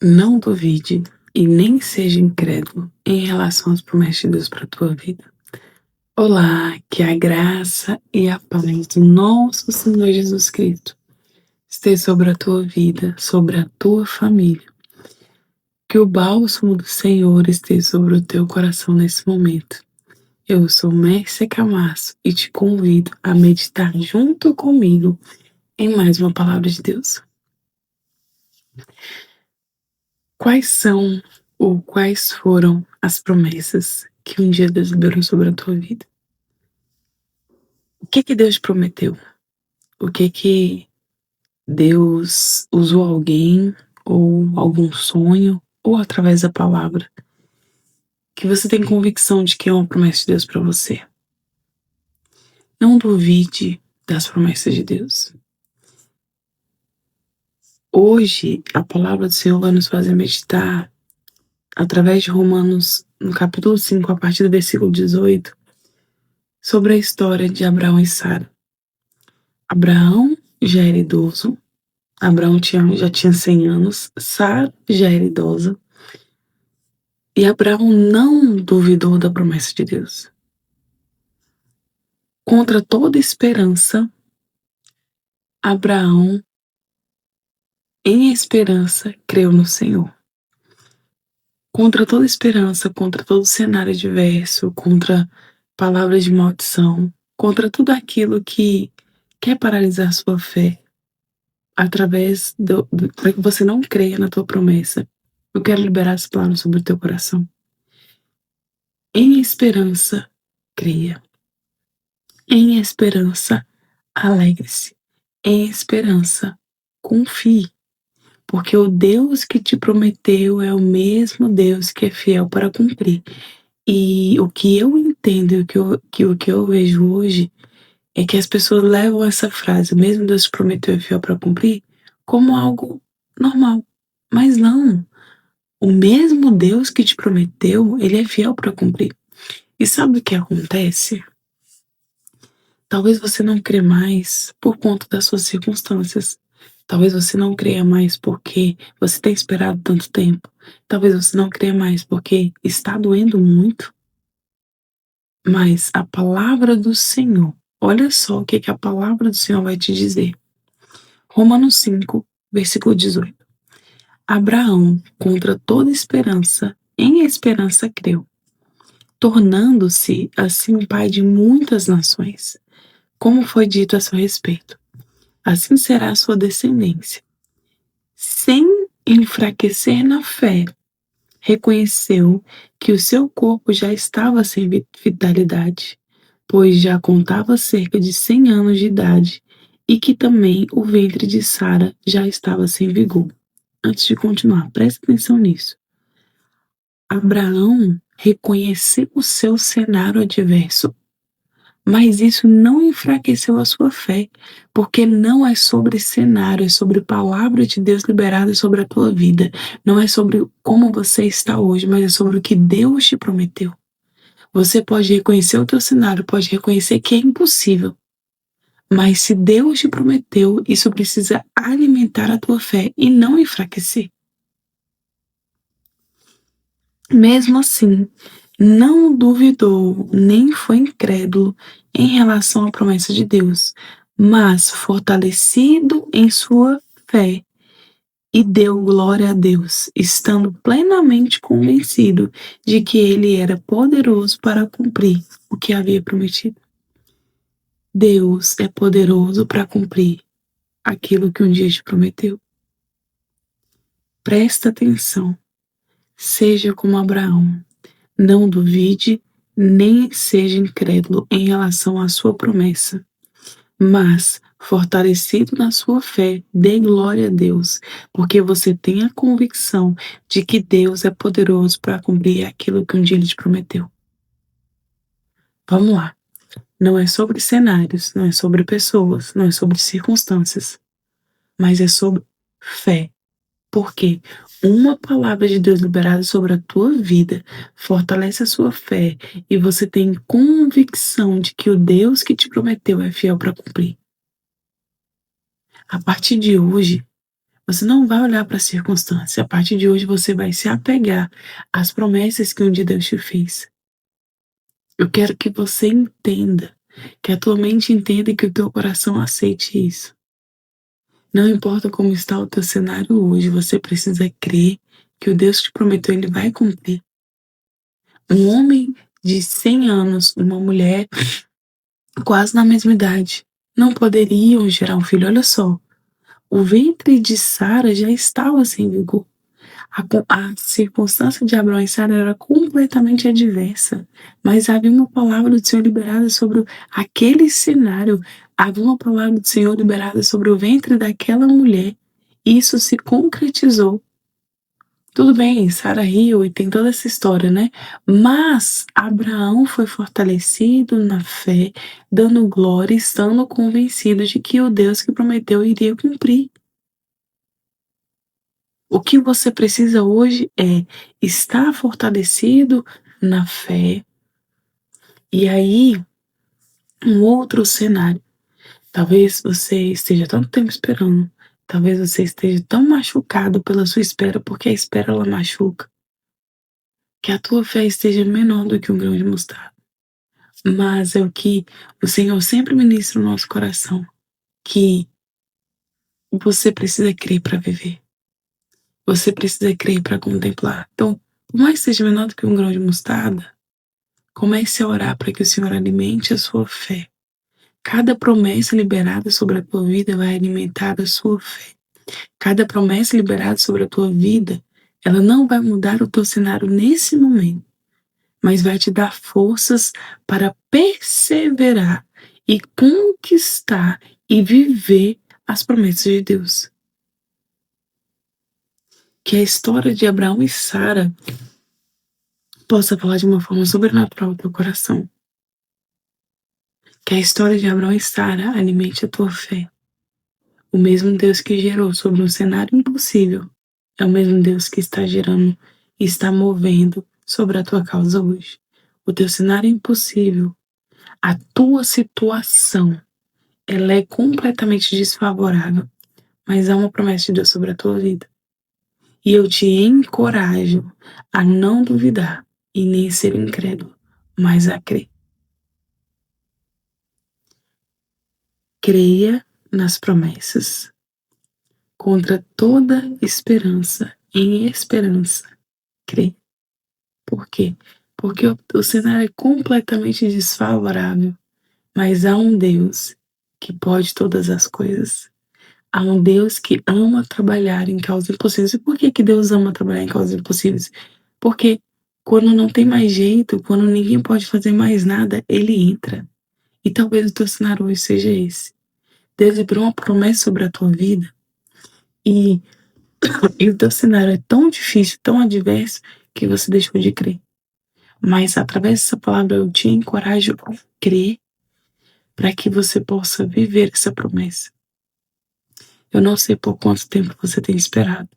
Não duvide e nem seja incrédulo em relação às promessas de Deus para a tua vida. Olá, que a graça e a paz do nosso Senhor Jesus Cristo esteja sobre a tua vida, sobre a tua família. Que o bálsamo do Senhor esteja sobre o teu coração nesse momento. Eu sou Mércia Camasso e te convido a meditar junto comigo em mais uma palavra de Deus. Quais são ou quais foram as promessas que um dia Deus liberou sobre a tua vida? O que Deus prometeu? O que Deus usou alguém ou algum sonho ou através da palavra que você tem convicção de que é uma promessa de Deus para você? Não duvide das promessas de Deus. Hoje, a palavra do Senhor vai nos fazer meditar através de Romanos, no capítulo 5, a partir do versículo 18, sobre a história de Abraão e Sara. Abraão já era idoso, Abraão já tinha 100 anos, Sara já era idosa, e Abraão não duvidou da promessa de Deus. Contra toda esperança, Abraão, em esperança, creu no Senhor. Contra toda esperança, contra todo cenário adverso, contra palavras de maldição, contra tudo aquilo que quer paralisar sua fé, através para que você não creia na tua promessa, eu quero liberar as palavras sobre o teu coração. Em esperança, creia. Em esperança, alegre-se. Em esperança, confie. Porque o Deus que te prometeu é o mesmo Deus que é fiel para cumprir. E o que eu entendo e o que eu vejo hoje é que as pessoas levam essa frase, o mesmo Deus te prometeu é fiel para cumprir, como algo normal. Mas não. O mesmo Deus que te prometeu, ele é fiel para cumprir. E sabe o que acontece? Talvez você não crê mais por conta das suas circunstâncias. Talvez você não creia mais porque você tem esperado tanto tempo. Talvez você não creia mais porque está doendo muito. Mas a palavra do Senhor, olha só o que a palavra do Senhor vai te dizer. Romanos 5, versículo 18. Abraão, contra toda esperança, em esperança creu, tornando-se assim pai de muitas nações, como foi dito a seu respeito. Assim será a sua descendência. Sem enfraquecer na fé, reconheceu que o seu corpo já estava sem vitalidade, pois já contava cerca de 100 anos de idade, e que também o ventre de Sara já estava sem vigor. Antes de continuar, presta atenção nisso. Abraão reconheceu o seu cenário adverso, mas isso não enfraqueceu a sua fé, porque não é sobre cenário, é sobre palavra de Deus liberada sobre a tua vida. Não é sobre como você está hoje, mas é sobre o que Deus te prometeu. Você pode reconhecer o teu cenário, pode reconhecer que é impossível, mas se Deus te prometeu, isso precisa alimentar a tua fé e não enfraquecer. Mesmo assim, não duvidou nem foi incrédulo em relação à promessa de Deus, mas fortalecido em sua fé e deu glória a Deus, estando plenamente convencido de que ele era poderoso para cumprir o que havia prometido. Deus é poderoso para cumprir aquilo que um dia te prometeu. Presta atenção, seja como Abraão. Não duvide, nem seja incrédulo em relação à sua promessa, mas, fortalecido na sua fé, dê glória a Deus, porque você tem a convicção de que Deus é poderoso para cumprir aquilo que um dia Ele te prometeu. Vamos lá. Não é sobre cenários, não é sobre pessoas, não é sobre circunstâncias, mas é sobre fé. Porque uma palavra de Deus liberada sobre a tua vida fortalece a sua fé e você tem convicção de que o Deus que te prometeu é fiel para cumprir. A partir de hoje, Você não vai olhar para a circunstância. A partir de hoje você vai se apegar às promessas que um dia Deus te fez. Eu quero que você entenda, que a tua mente entenda e que o teu coração aceite isso. Não importa como está o teu cenário hoje, você precisa crer que o Deus que te prometeu, ele vai cumprir. Um homem de 100 anos, uma mulher quase na mesma idade, não poderiam gerar um filho. Olha só, o ventre de Sara já estava sem vigor. A circunstância de Abraão e Sara era completamente adversa, mas havia uma palavra do Senhor liberada sobre aquele cenário, havia uma palavra do Senhor liberada sobre o ventre daquela mulher, e isso se concretizou. Tudo bem, Sara riu e tem toda essa história, né? Mas Abraão foi fortalecido na fé, dando glória, estando convencido de que o Deus que prometeu iria cumprir. O que você precisa hoje é estar fortalecido na fé. E aí, um outro cenário. Talvez você esteja tanto tempo esperando. Talvez você esteja tão machucado pela sua espera, porque a espera ela machuca. Que a tua fé esteja menor do que um grão de mostarda. Mas é o que o Senhor sempre ministra no nosso coração. Que você precisa crer para viver. Você precisa crer para contemplar. Então, por mais que seja menor do que um grão de mostarda, comece a orar para que o Senhor alimente a sua fé. Cada promessa liberada sobre a tua vida vai alimentar a sua fé. Cada promessa liberada sobre a tua vida, ela não vai mudar o teu cenário nesse momento, mas vai te dar forças para perseverar e conquistar e viver as promessas de Deus. Que a história de Abraão e Sara possa falar de uma forma sobrenatural ao teu coração. Que a história de Abraão e Sara alimente a tua fé. O mesmo Deus que gerou sobre um cenário impossível é o mesmo Deus que está gerando e está movendo sobre a tua causa hoje. O teu cenário é impossível. A tua situação, ela é completamente desfavorável, mas há uma promessa de Deus sobre a tua vida. E eu te encorajo a não duvidar e nem ser incrédulo, mas a crer. Creia nas promessas. Contra toda esperança, em esperança, crê. Por quê? Porque o cenário é completamente desfavorável, mas há um Deus que pode todas as coisas. Há um Deus que ama trabalhar em causas impossíveis. E por que que Deus ama trabalhar em causas impossíveis? Porque quando não tem mais jeito, quando ninguém pode fazer mais nada, Ele entra. E talvez o teu cenário hoje seja esse. Deus liberou uma promessa sobre a tua vida e o teu cenário é tão difícil, tão adverso, que você deixou de crer. Mas através dessa palavra eu te encorajo a crer para que você possa viver essa promessa. Eu não sei por quanto tempo você tem esperado.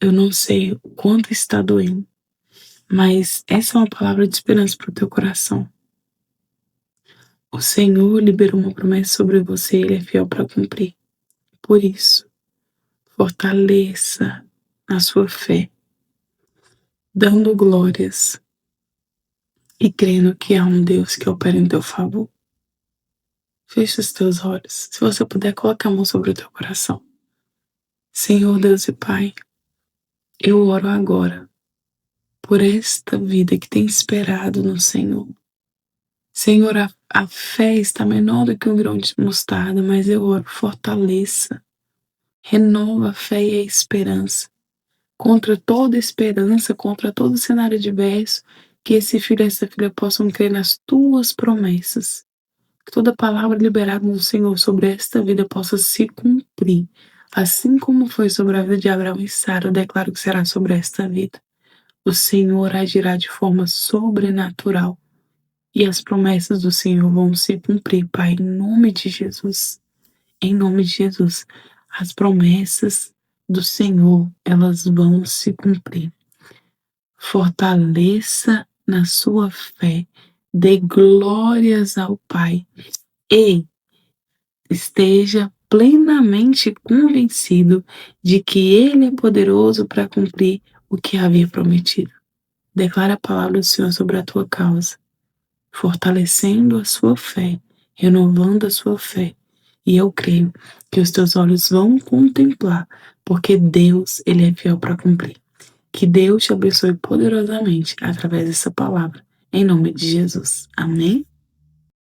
Eu não sei o quanto está doendo. Mas essa é uma palavra de esperança para o teu coração. O Senhor liberou uma promessa sobre você e Ele é fiel para cumprir. Por isso, fortaleça a sua fé, dando glórias e crendo que há um Deus que opera em teu favor. Feche os teus olhos. Se você puder, colocar a mão sobre o teu coração. Senhor Deus e Pai, eu oro agora por esta vida que tem esperado no Senhor. Senhor, a fé está menor do que um grão de mostarda, mas eu oro, fortaleça, renova a fé e a esperança. Contra toda esperança, contra todo cenário adverso, que esse filho e essa filha possam crer nas tuas promessas. Que toda palavra liberada do Senhor sobre esta vida possa se cumprir. Assim como foi sobre a vida de Abraão e Sara, eu declaro que será sobre esta vida. O Senhor agirá de forma sobrenatural e as promessas do Senhor vão se cumprir, Pai, em nome de Jesus. Em nome de Jesus. As promessas do Senhor, elas vão se cumprir. Fortaleça na sua fé, dê glórias ao Pai e esteja plenamente convencido de que Ele é poderoso para cumprir o que havia prometido. Declara a palavra do Senhor sobre a tua causa, fortalecendo a sua fé, renovando a sua fé. E eu creio que os teus olhos vão contemplar, porque Deus, Ele é fiel para cumprir. Que Deus te abençoe poderosamente através dessa palavra. Em nome de Jesus. Amém?